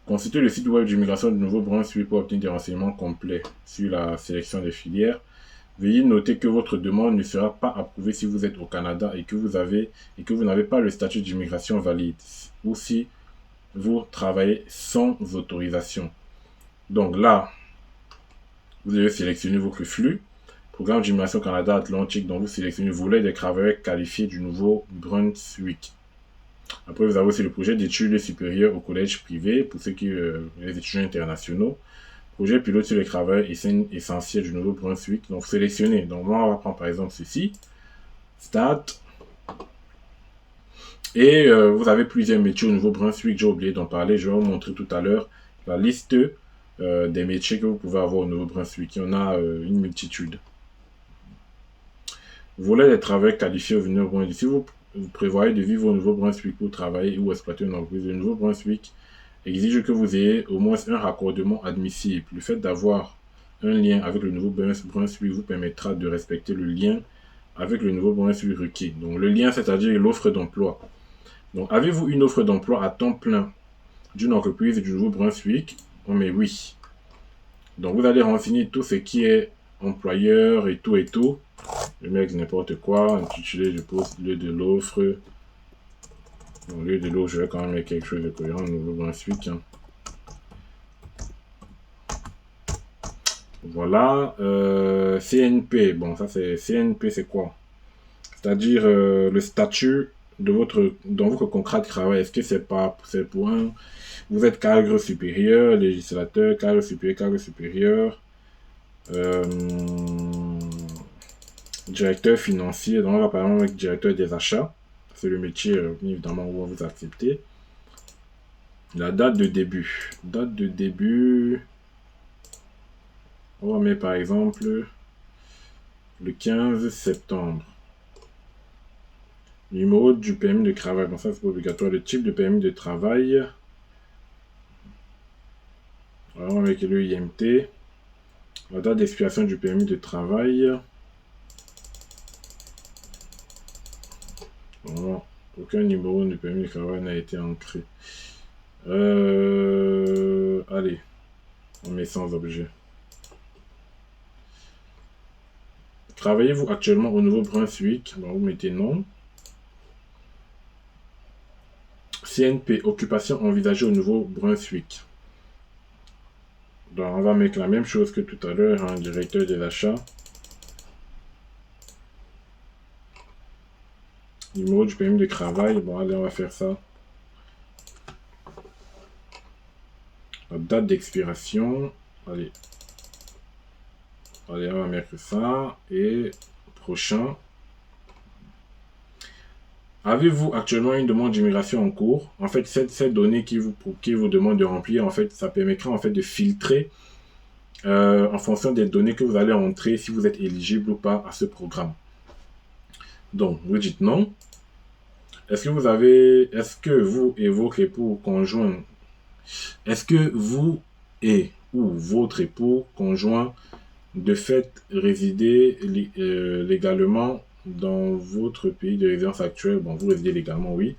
Consultez le site web d'immigration du Nouveau-Brunswick pour obtenir des renseignements complets sur la sélection des filières. Veuillez noter que votre demande ne sera pas approuvée si vous êtes au Canada et que vous n'avez pas le statut d'immigration valide ou si vous travaillez sans autorisation. Donc là, vous devez sélectionner votre flux. Programme d'immigration Canada Atlantique, dont vous sélectionnez volet des travailleurs qualifiés du Nouveau-Brunswick. Après, vous avez aussi le projet d'études supérieures au collège privé pour ceux qui les étudiants internationaux. Projet pilote sur les travailleurs essentiels du Nouveau-Brunswick. Donc, sélectionnez. Donc, moi, on va prendre par exemple ceci. Start. Et vous avez plusieurs métiers au Nouveau-Brunswick. J'ai oublié d'en parler. Je vais vous montrer tout à l'heure la liste des métiers que vous pouvez avoir au Nouveau-Brunswick. Il y en a une multitude. Volet des travailleurs qualifiés au Nouveau-Brunswick. Si vous prévoyez de vivre au Nouveau-Brunswick pour travailler ou exploiter une entreprise, le Nouveau-Brunswick exige que vous ayez au moins un raccordement admissible. Le fait d'avoir un lien avec le Nouveau-Brunswick vous permettra de respecter le lien avec le Nouveau-Brunswick requis. Donc le lien, c'est-à-dire l'offre d'emploi. Donc avez-vous une offre d'emploi à temps plein d'une entreprise du Nouveau-Brunswick? On met oui. Donc vous allez renseigner tout ce qui est employeur et tout et tout. Je mets n'importe quoi, intitulé du poste, lieu de l'offre. Au lieu de l'offre, je vais quand même mettre quelque chose de cohérent au Nouveau-Brunswick. Hein. Voilà. CNP. Bon, ça c'est CNP, c'est quoi? C'est-à-dire le statut de dans votre contrat de travail. Est-ce que c'est pour un... Vous êtes cadre supérieur, législateur, cadre supérieur, directeur financier. Donc on va par exemple avec directeur des achats. C'est le métier, évidemment, où on va vous accepter. La date de début. Date de début. On va mettre par exemple le 15 septembre. Numéro du permis de travail. Bon, ça c'est pas obligatoire. Le type de permis de travail. Alors, on va mettre le IMT. La date d'expiration du permis de travail. Bon, aucun numéro de permis de travail n'a été ancré. Allez, on met sans objet. Travaillez-vous actuellement au Nouveau-Brunswick? Bon, vous mettez non. CNP, occupation envisagée au Nouveau-Brunswick. Donc, on va mettre la même chose que tout à l'heure, hein, directeur des achats. Numéro du permis de travail. Bon, allez, on va faire ça. La date d'expiration. Allez. Allez, on va mettre ça. Et prochain. Avez-vous actuellement une demande d'immigration en cours? En fait, cette donnée qui vous demande de remplir, en fait, ça permettra en fait de filtrer en fonction des données que vous allez entrer si vous êtes éligible ou pas à ce programme. Donc, vous dites non. Est-ce que vous et votre époux conjoint, est-ce que vous et ou votre époux conjoint de fait résidez légalement dans votre pays de résidence actuelle? Bon, vous résidez légalement, oui.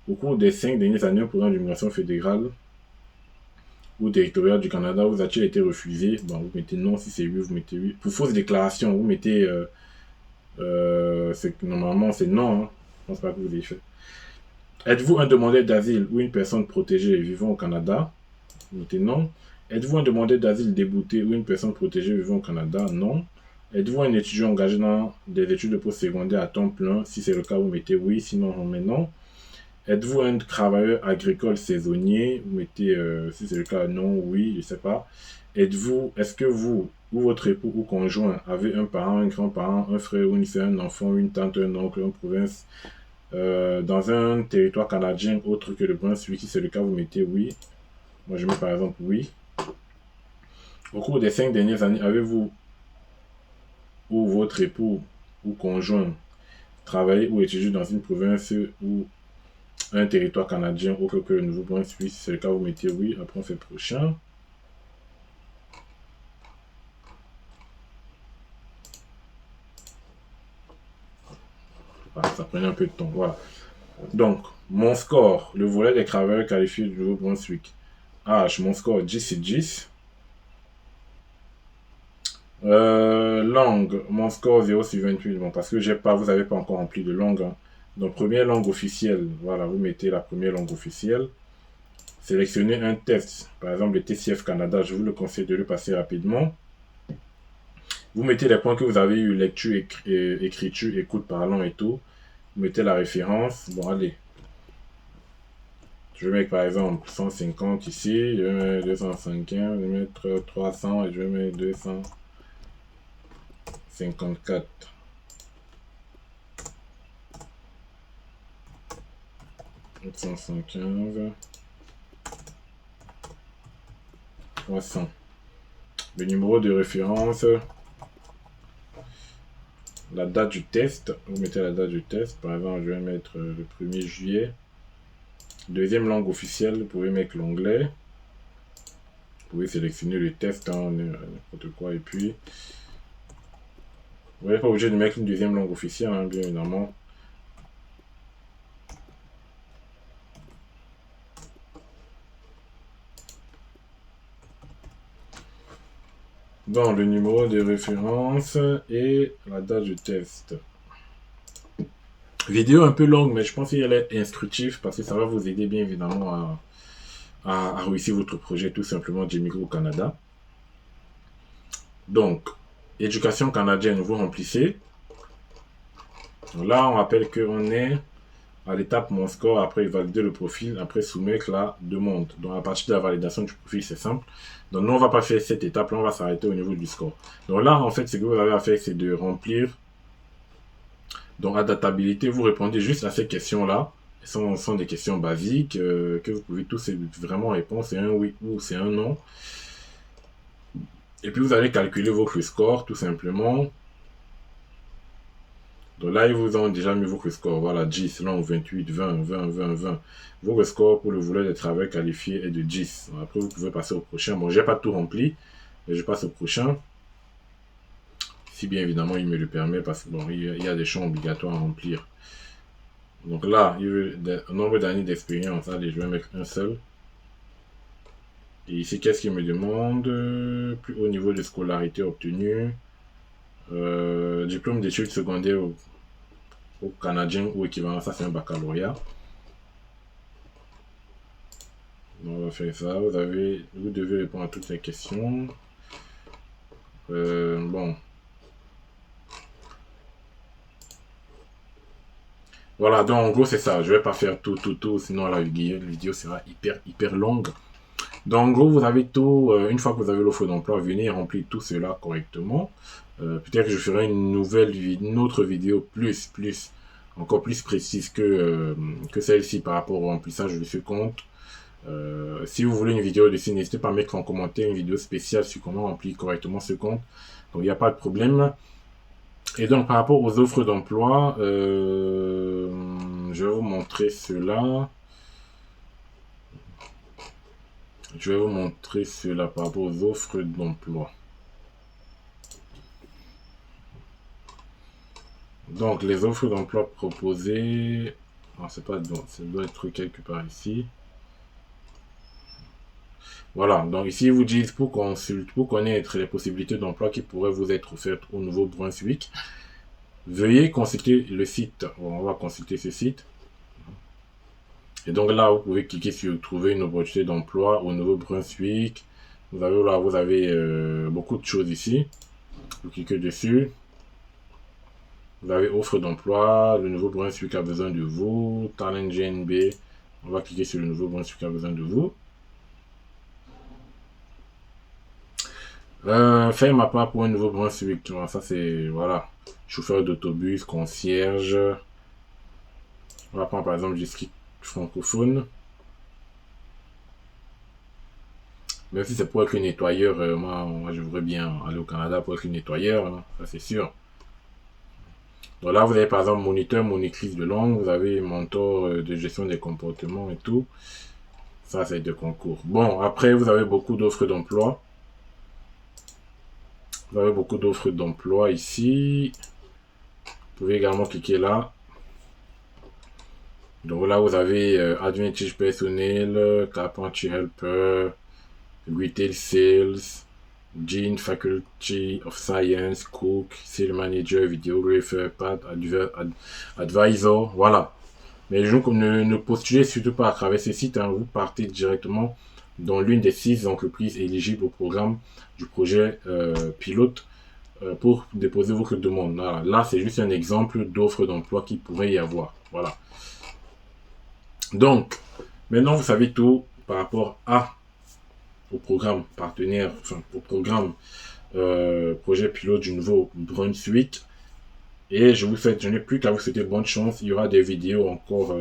Au cours des 5 dernières années, un programme d'immigration fédérale ou territorial du Canada vous a-t-il été refusé? Bon, vous mettez non. Si c'est oui, vous mettez oui. Pour fausse déclaration, vous mettez normalement c'est non. Hein. Je pense pas que vous l'ayez fait. Êtes-vous un demandeur d'asile ou une personne protégée vivant au Canada? Vous mettez non. Êtes-vous un demandeur d'asile débouté ou une personne protégée vivant au Canada? Non. Êtes-vous un étudiant engagé dans des études de post-secondaire à temps plein? Si c'est le cas, vous mettez oui. Sinon, on met non. Êtes-vous un travailleur agricole saisonnier? Vous mettez, si c'est le cas, non, oui, je sais pas. Est-ce que vous ou votre époux ou conjoint avez un parent, un grand-parent, un frère ou une soeur, un enfant, une tante, un oncle, une province dans un territoire canadien autre que le Brunswick? Si c'est le cas, vous mettez oui. Moi, je mets par exemple oui. Au cours des 5 dernières années, avez-vous ou votre époux ou conjoint travaillé ou étudié dans une province ou un territoire canadien autre que le Nouveau-Brunswick? Si c'est le cas, vous mettez oui. Après, on fait prochain. Voilà, ça prenait un peu de temps. Voilà. Donc, mon score, le volet des travailleurs qualifiés du Nouveau-Brunswick. H, mon score 10 c'est 10. Langue, mon score 0 sur 28. Bon, parce que vous n'avez pas encore rempli de langue. Hein. Donc, première langue officielle. Voilà, vous mettez la première langue officielle. Sélectionnez un test. Par exemple, le TCF Canada, je vous le conseille de le passer rapidement. Vous mettez les points que vous avez eu, lecture, écriture, écoute, parlant et tout. Vous mettez la référence. Bon, allez. Je vais mettre par exemple 150 ici. Je vais mettre 250. Je vais mettre 300 et je vais mettre 254. 415. 300. Le numéro de référence. La date du test. Vous mettez la date du test. Par exemple, je vais mettre le 1er juillet. Deuxième langue officielle, vous pouvez mettre l'anglais. pouvez sélectionner le test, hein, n'importe quoi. Et puis, vous n'êtes pas obligé de mettre une deuxième langue officielle, hein, bien évidemment. Dans le numéro de référence et la date de test. Vidéo un peu longue, mais je pense qu'elle est instructive parce que ça va vous aider bien évidemment à réussir votre projet tout simplement d'Immigrer au Canada. Donc, éducation canadienne, vous remplissez. Là, on rappelle qu'on est à l'étape mon score, après valider le profil, après soumettre la demande. Donc, à partir de la validation du profil, c'est simple. Donc, nous, on ne va pas faire cette étape-là, on va s'arrêter au niveau du score. Donc là, en fait, ce que vous avez à faire, c'est de remplir. Donc, adaptabilité, vous répondez juste à ces questions-là. Ce sont des questions basiques que vous pouvez tous vraiment répondre. C'est un oui ou c'est un non. Et puis, vous allez calculer votre score, tout simplement. Donc là, ils vous ont déjà mis votre score. Voilà, 10, long, 28, 20, 20, 20, 20. Votre score pour le volet de travail qualifié est de 10. Après, vous pouvez passer au prochain. Bon, je n'ai pas tout rempli, mais je passe au prochain. Si bien évidemment, il me le permet, parce que bon, il y a des champs obligatoires à remplir. Donc là, il veut un nombre d'années d'expérience. Allez, je vais mettre un seul. Et ici, qu'est-ce qu'il me demande? Plus haut niveau de scolarité obtenu. Diplôme d'études secondaires au canadien ou équivalent, ça c'est un baccalauréat. On va faire ça. Vous devez répondre à toutes les questions. Bon. Voilà, donc en gros c'est ça. Je vais pas faire tout, sinon la vidéo sera hyper longue. Donc en gros, vous avez tout, une fois que vous avez l'offre d'emploi, venez remplir tout cela correctement. Peut-être que je ferai une autre vidéo encore plus précise que celle-ci par rapport au remplissage de ce compte. Si vous voulez une vidéo dessus, n'hésitez pas à mettre en commentaire une vidéo spéciale sur comment remplir correctement ce compte. Donc il n'y a pas de problème. Et donc par rapport aux offres d'emploi, je vais vous montrer cela. Je vais vous montrer cela par rapport aux offres d'emploi. Donc, les offres d'emploi proposées. Non, c'est pas donc, ça doit être quelque part ici. Voilà, donc ici, ils vous disent pour connaître les possibilités d'emploi qui pourraient vous être offertes au Nouveau-Brunswick. Veuillez consulter le site. Bon, on va consulter ce site. Et donc là, vous pouvez cliquer sur trouver une opportunité d'emploi au Nouveau-Brunswick. Vous avez beaucoup de choses ici. Vous cliquez dessus. Vous avez offre d'emploi. Le Nouveau-Brunswick a besoin de vous. Talent GNB. On va cliquer sur le Nouveau-Brunswick a besoin de vous. Faire ma part pour un Nouveau-Brunswick. Ça c'est, voilà. Chauffeur d'autobus, concierge. On va prendre par exemple district francophone. Même si c'est pour être nettoyeur, moi je voudrais bien aller au Canada pour être nettoyeur, hein, ça c'est sûr. Donc là vous avez par exemple moniteur, monitrice de langue, vous avez mentor de gestion des comportements et tout. Ça c'est de concours. Bon, après vous avez beaucoup d'offres d'emploi. Vous avez beaucoup d'offres d'emploi ici. Vous pouvez également cliquer là. Donc là, vous avez Advantage personnel, Carpentry Helper, Retail Sales, Dean Faculty of Science, Cook, Sales Manager, Videographer, Path Advisor, voilà. Mais ne postulez surtout pas à travers ces sites, hein. Vous partez directement dans l'une des 6 entreprises éligibles au programme du projet pilote pour déposer votre demande. Voilà. Là, c'est juste un exemple d'offre d'emploi qui pourrait y avoir. Voilà. Donc, maintenant vous savez tout par rapport au programme partenaire, enfin au programme projet pilote du Nouveau-Brunswick. Et je n'ai plus qu'à vous souhaiter bonne chance. Il y aura des vidéos encore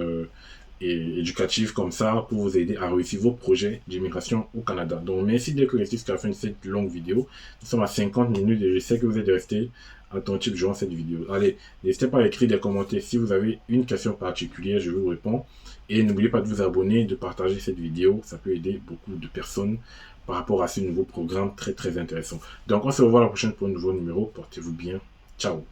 éducatives comme ça pour vous aider à réussir vos projets d'immigration au Canada. Donc merci d'être resté jusqu'à la fin de cette longue vidéo. Nous sommes à 50 minutes et je sais que vous êtes resté attentif durant cette vidéo. Allez, n'hésitez pas à écrire des commentaires si vous avez une question particulière, je vous réponds. Et n'oubliez pas de vous abonner et de partager cette vidéo. Ça peut aider beaucoup de personnes par rapport à ce nouveau programme très très intéressant. Donc on se revoit la prochaine pour un nouveau numéro. Portez-vous bien. Ciao.